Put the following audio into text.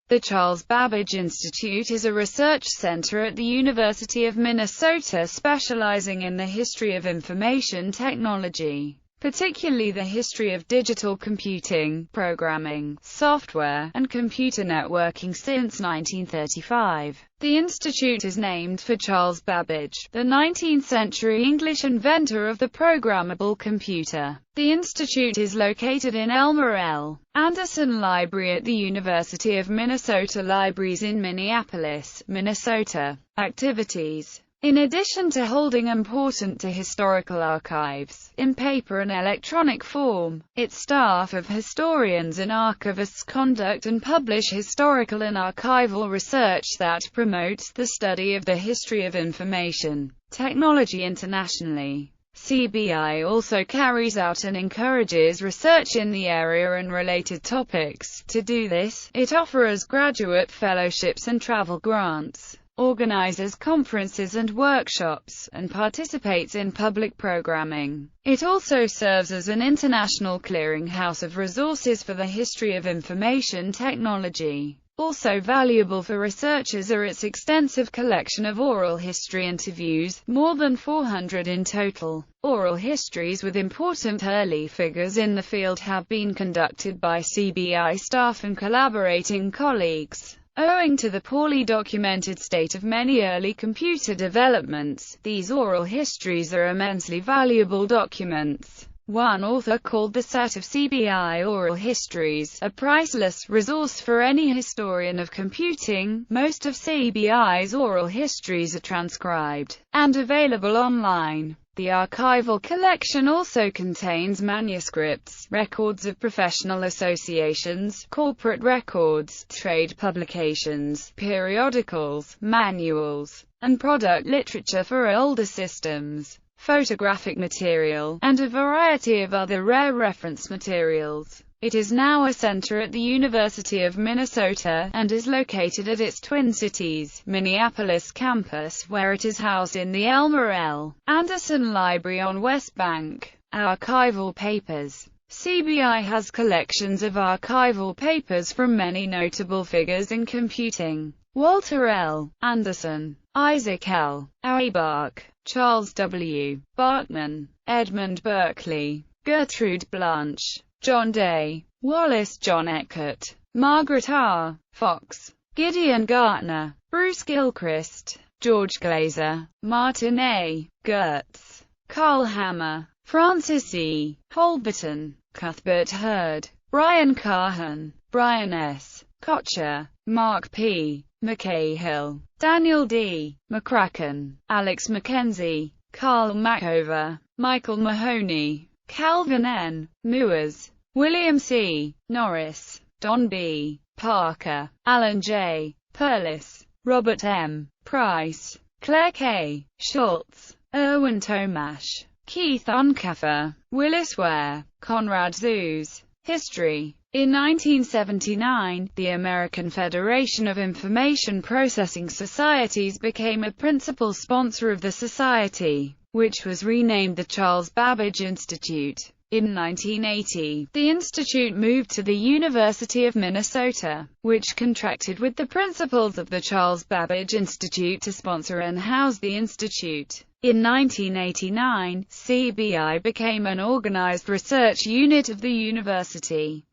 The Charles Babbage Institute is a research center at the University of Minnesota specializing in the history of information technology, particularly the history of digital computing, programming, software, and computer networking since 1935. The institute is named for Charles Babbage, the 19th-century English inventor of the programmable computer. The institute is located in Elmer L. Anderson Library at the University of Minnesota Libraries in Minneapolis, Minnesota. Activities: in addition to holding important historical archives, in paper and electronic form, its staff of historians and archivists conduct and publish historical and archival research that promotes the study of the history of information technology internationally. CBI also carries out and encourages research in the area and related topics. To do this, it offers graduate fellowships and travel grants, organizes conferences and workshops, and participates in public programming. It also serves as an international clearinghouse of resources for the history of information technology. Also valuable for researchers are its extensive collection of oral history interviews, more than 400 in total. Oral histories with important early figures in the field have been conducted by CBI staff and collaborating colleagues. Owing to the poorly documented state of many early computer developments, these oral histories are immensely valuable documents. One author called the set of CBI oral histories a priceless resource for any historian of computing. Most of CBI's oral histories are transcribed and available online. The archival collection also contains manuscripts, records of professional associations, corporate records, trade publications, periodicals, manuals, and product literature for older systems, photographic material, and a variety of other rare reference materials. It is now a center at the University of Minnesota, and is located at its Twin Cities, Minneapolis campus, where it is housed in the Elmer L. Anderson Library on West Bank. Archival papers. CBI has collections of archival papers from many notable figures in computing: Walter L. Anderson, Isaac L. Auerbach, Charles W. Bachman, Edmund Berkeley, Gertrude Blanche, John Day, Wallace John Eckert, Margaret R. Fox, Gideon Gartner, Bruce Gilchrist, George Glaser, Martin A. Gertz, Carl Hammer, Francis E. Holberton, Cuthbert Hurd, Brian Cahan, Brian S. Kocher, Mark P. McCahill, Daniel D. McCracken, Alex Mackenzie, Carl Machover, Michael Mahoney, Calvin N. Muers, William C. Norris, Don B. Parker, Alan J. Perlis, Robert M. Price, Claire K. Schultz, Erwin Tomash, Keith Unkefer, Willis Ware, Conrad Zuse. History. In 1979, the American Federation of Information Processing Societies became a principal sponsor of the society, which was renamed the Charles Babbage Institute. In 1980, the institute moved to the University of Minnesota, which contracted with the principals of the Charles Babbage Institute to sponsor and house the institute. In 1989, CBI became an organized research unit of the university.